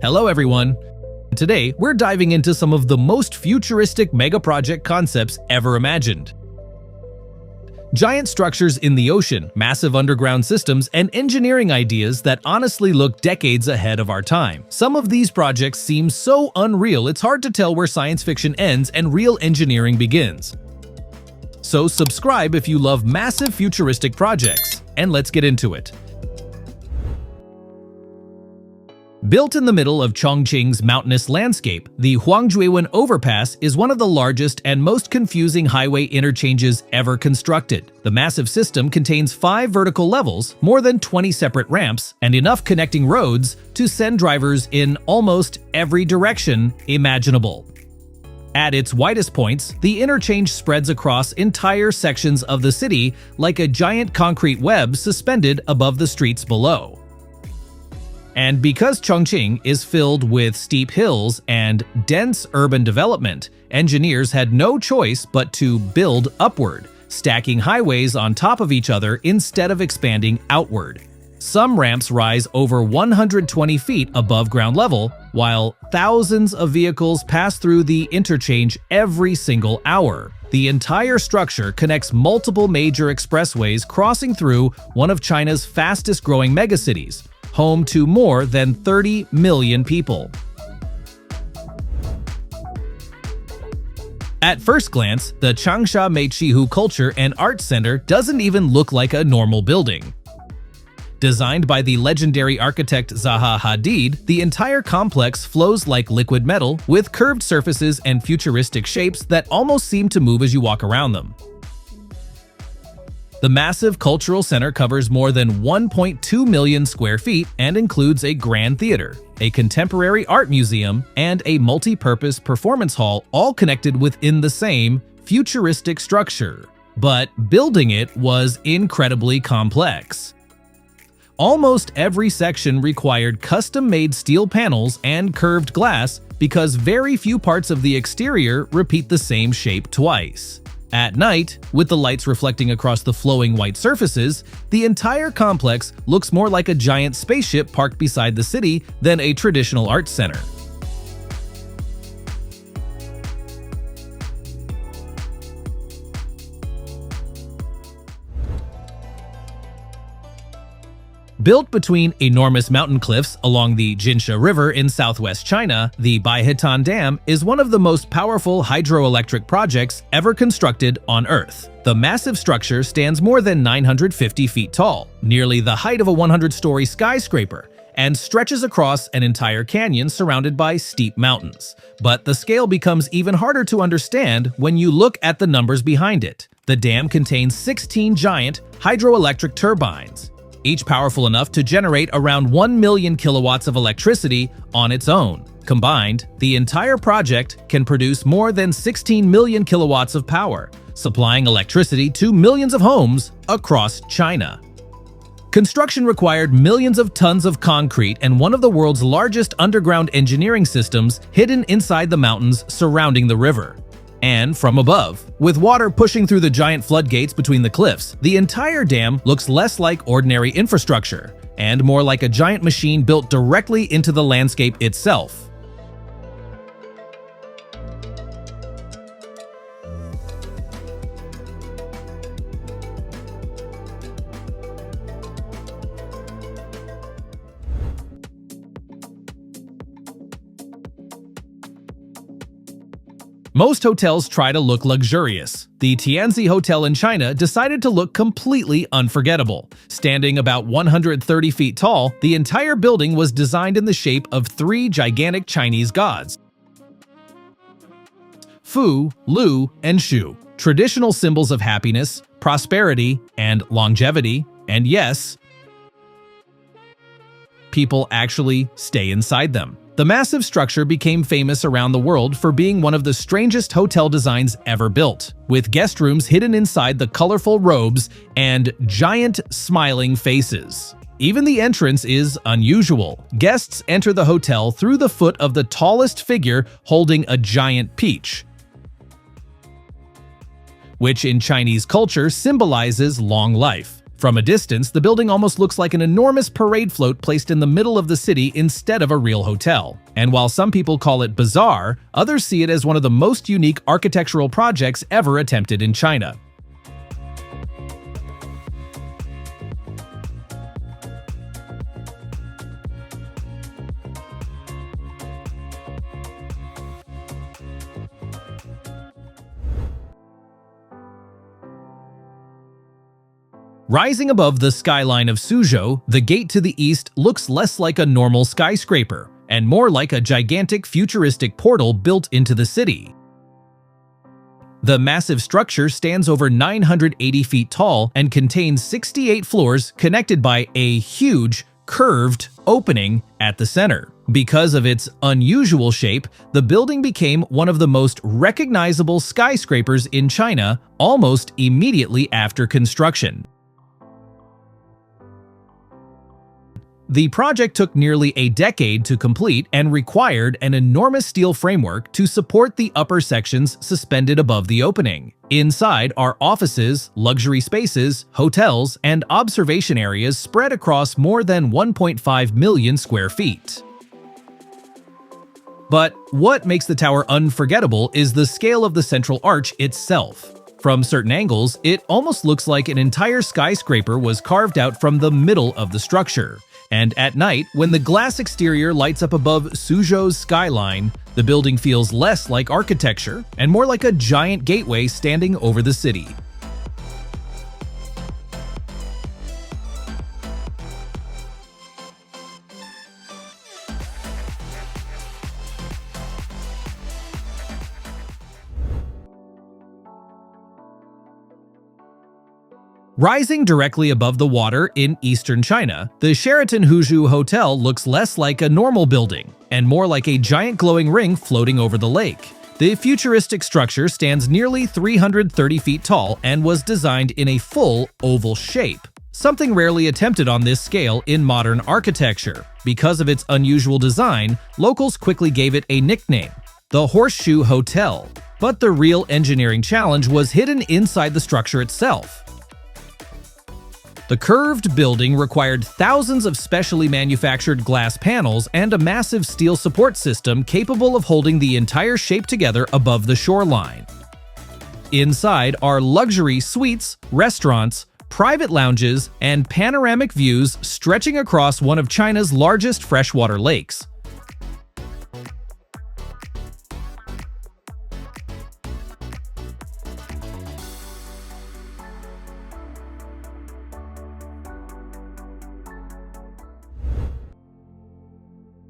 Hello everyone! Today, we're diving into some of the most futuristic megaproject concepts ever imagined. Giant structures in the ocean, massive underground systems, and engineering ideas that honestly look decades ahead of our time. Some of these projects seem so unreal it's hard to tell where science fiction ends and real engineering begins. So subscribe if you love massive futuristic projects, and let's get into it. Built in the middle of Chongqing's mountainous landscape, the Huangjuewan Overpass is one of the largest and most confusing highway interchanges ever constructed. The massive system contains 5 vertical levels, more than 20 separate ramps, and enough connecting roads to send drivers in almost every direction imaginable. At its widest points, the interchange spreads across entire sections of the city like a giant concrete web suspended above the streets below. And because Chongqing is filled with steep hills and dense urban development, engineers had no choice but to build upward, stacking highways on top of each other instead of expanding outward. Some ramps rise over 120 feet above ground level, while thousands of vehicles pass through the interchange every single hour. The entire structure connects multiple major expressways crossing through one of China's fastest-growing megacities, home to more than 30 million people. At first glance, the Changsha Meiqihu Culture and Arts Center doesn't even look like a normal building. Designed by the legendary architect Zaha Hadid, the entire complex flows like liquid metal with curved surfaces and futuristic shapes that almost seem to move as you walk around them. The massive cultural center covers more than 1.2 million square feet and includes a grand theater, a contemporary art museum, and a multi-purpose performance hall, all connected within the same futuristic structure. But building it was incredibly complex. Almost every section required custom-made steel panels and curved glass because very few parts of the exterior repeat the same shape twice. At night, with the lights reflecting across the flowing white surfaces, the entire complex looks more like a giant spaceship parked beside the city than a traditional arts center. Built between enormous mountain cliffs along the Jinsha River in southwest China, the Baihetan Dam is one of the most powerful hydroelectric projects ever constructed on Earth. The massive structure stands more than 950 feet tall, nearly the height of a 100-story skyscraper, and stretches across an entire canyon surrounded by steep mountains. But the scale becomes even harder to understand when you look at the numbers behind it. The dam contains 16 giant hydroelectric turbines, each powerful enough to generate around 1 million kilowatts of electricity on its own. Combined, the entire project can produce more than 16 million kilowatts of power, supplying electricity to millions of homes across China. Construction required millions of tons of concrete and one of the world's largest underground engineering systems hidden inside the mountains surrounding the river. And from above, with water pushing through the giant floodgates between the cliffs, the entire dam looks less like ordinary infrastructure and more like a giant machine built directly into the landscape itself. Most hotels try to look luxurious. The Tianzi Hotel in China decided to look completely unforgettable. Standing about 130 feet tall, the entire building was designed in the shape of 3 gigantic Chinese gods: Fu, Lu, and Shu, traditional symbols of happiness, prosperity, and longevity. And yes, people actually stay inside them. The massive structure became famous around the world for being one of the strangest hotel designs ever built, with guest rooms hidden inside the colorful robes and giant smiling faces. Even the entrance is unusual. Guests enter the hotel through the foot of the tallest figure holding a giant peach, which in Chinese culture symbolizes long life. From a distance, the building almost looks like an enormous parade float placed in the middle of the city instead of a real hotel. And while some people call it bizarre, others see it as one of the most unique architectural projects ever attempted in China. Rising above the skyline of Huzhou, the gate to the east looks less like a normal skyscraper and more like a gigantic futuristic portal built into the city. The massive structure stands over 980 feet tall and contains 68 floors connected by a huge, curved opening at the center. Because of its unusual shape, the building became one of the most recognizable skyscrapers in China almost immediately after construction. The project took nearly a decade to complete and required an enormous steel framework to support the upper sections suspended above the opening. Inside are offices, luxury spaces, hotels, and observation areas spread across more than 1.5 million square feet. But what makes the tower unforgettable is the scale of the central arch itself. From certain angles, it almost looks like an entire skyscraper was carved out from the middle of the structure. And at night, when the glass exterior lights up above Suzhou's skyline, the building feels less like architecture and more like a giant gateway standing over the city. Rising directly above the water in eastern China, the Sheraton Huzhou Hotel looks less like a normal building and more like a giant glowing ring floating over the lake. The futuristic structure stands nearly 330 feet tall and was designed in a full oval shape, something rarely attempted on this scale in modern architecture. Because of its unusual design, locals quickly gave it a nickname, the Horseshoe Hotel. But the real engineering challenge was hidden inside the structure itself. The curved building required thousands of specially manufactured glass panels and a massive steel support system capable of holding the entire shape together above the shoreline. Inside are luxury suites, restaurants, private lounges, and panoramic views stretching across one of China's largest freshwater lakes.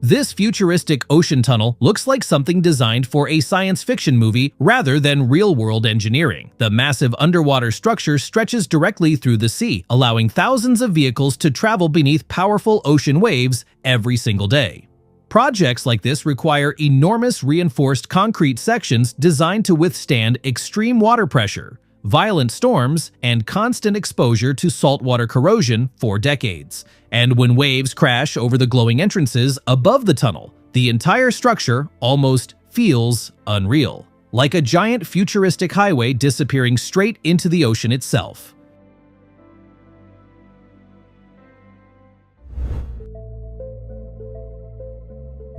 This futuristic ocean tunnel looks like something designed for a science fiction movie rather than real-world engineering. The massive underwater structure stretches directly through the sea, allowing thousands of vehicles to travel beneath powerful ocean waves every single day. Projects like this require enormous reinforced concrete sections designed to withstand extreme water pressure, violent storms, and constant exposure to saltwater corrosion for decades. And when waves crash over the glowing entrances above the tunnel, the entire structure almost feels unreal, like a giant futuristic highway disappearing straight into the ocean itself.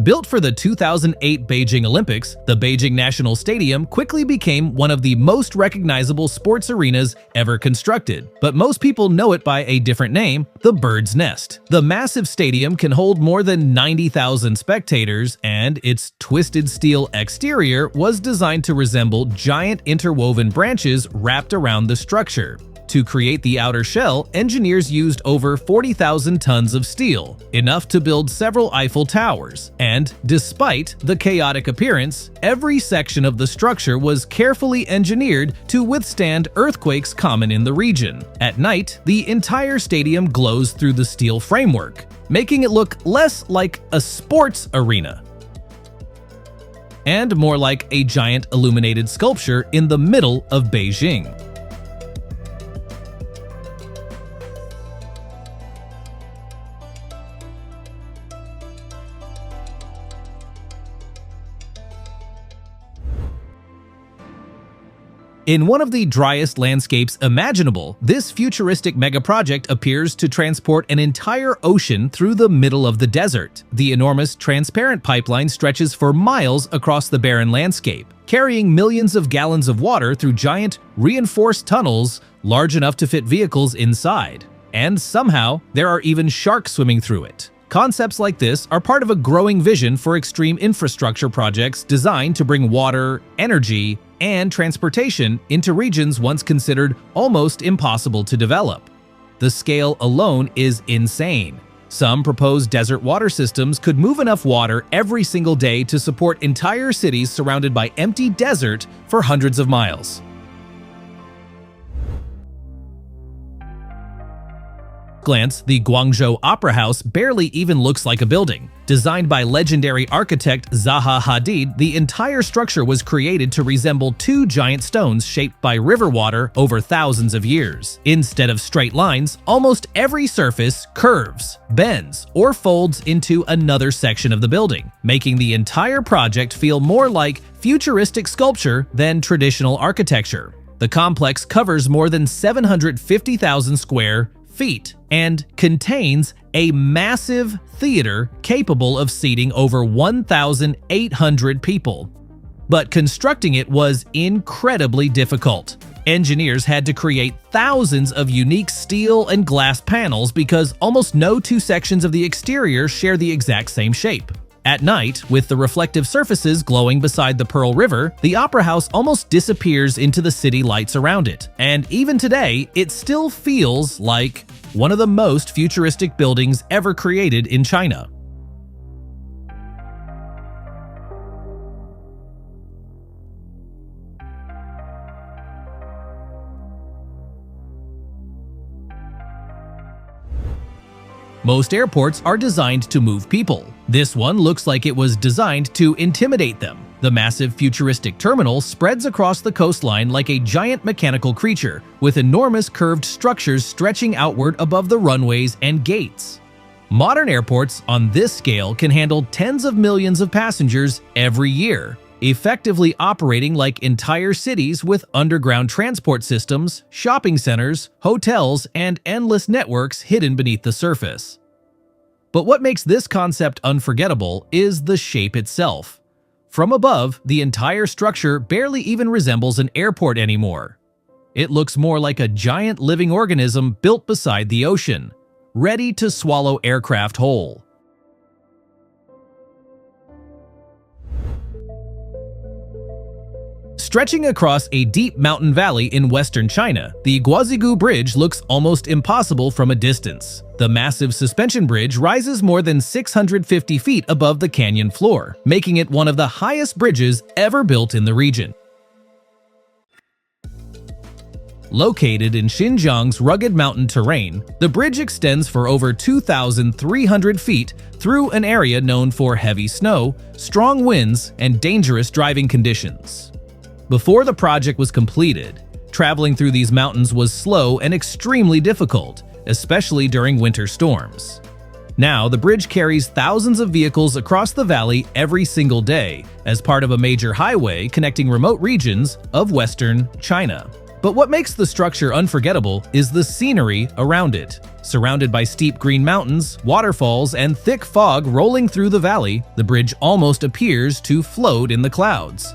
Built for the 2008 Beijing Olympics, the Beijing National Stadium quickly became one of the most recognizable sports arenas ever constructed, but most people know it by a different name, the Bird's Nest. The massive stadium can hold more than 90,000 spectators, and its twisted steel exterior was designed to resemble giant interwoven branches wrapped around the structure. To create the outer shell, engineers used over 40,000 tons of steel, enough to build several Eiffel Towers. And despite the chaotic appearance, every section of the structure was carefully engineered to withstand earthquakes common in the region. At night, the entire stadium glows through the steel framework, making it look less like a sports arena and more like a giant illuminated sculpture in the middle of Beijing. In one of the driest landscapes imaginable, this futuristic megaproject appears to transport an entire ocean through the middle of the desert. The enormous transparent pipeline stretches for miles across the barren landscape, carrying millions of gallons of water through giant, reinforced tunnels large enough to fit vehicles inside. And somehow, there are even sharks swimming through it. Concepts like this are part of a growing vision for extreme infrastructure projects designed to bring water, energy, and transportation into regions once considered almost impossible to develop. The scale alone is insane. Some proposed desert water systems could move enough water every single day to support entire cities surrounded by empty desert for hundreds of miles. Glance, the Guangzhou Opera House barely even looks like a building. Designed by legendary architect Zaha Hadid, the entire structure was created to resemble two giant stones shaped by river water over thousands of years. Instead of straight lines, almost every surface curves, bends, or folds into another section of the building, making the entire project feel more like futuristic sculpture than traditional architecture. The complex covers more than 750,000 square feet and contains a massive theater capable of seating over 1,800 people. But constructing it was incredibly difficult. Engineers had to create thousands of unique steel and glass panels because almost no two sections of the exterior share the exact same shape. At night, with the reflective surfaces glowing beside the Pearl River, the Opera House almost disappears into the city lights around it. And even today, it still feels like one of the most futuristic buildings ever created in China. Most airports are designed to move people. This one looks like it was designed to intimidate them. The massive futuristic terminal spreads across the coastline like a giant mechanical creature, with enormous curved structures stretching outward above the runways and gates. Modern airports on this scale can handle tens of millions of passengers every year, effectively operating like entire cities with underground transport systems, shopping centers, hotels, and endless networks hidden beneath the surface. But what makes this concept unforgettable is the shape itself. From above, the entire structure barely even resembles an airport anymore. It looks more like a giant living organism built beside the ocean, ready to swallow aircraft whole. Stretching across a deep mountain valley in western China, the Guozigou Bridge looks almost impossible from a distance. The massive suspension bridge rises more than 650 feet above the canyon floor, making it one of the highest bridges ever built in the region. Located in Xinjiang's rugged mountain terrain, the bridge extends for over 2,300 feet through an area known for heavy snow, strong winds, and dangerous driving conditions. Before the project was completed, traveling through these mountains was slow and extremely difficult, especially during winter storms. Now, the bridge carries thousands of vehicles across the valley every single day as part of a major highway connecting remote regions of western China. But what makes the structure unforgettable is the scenery around it. Surrounded by steep green mountains, waterfalls, and thick fog rolling through the valley, the bridge almost appears to float in the clouds.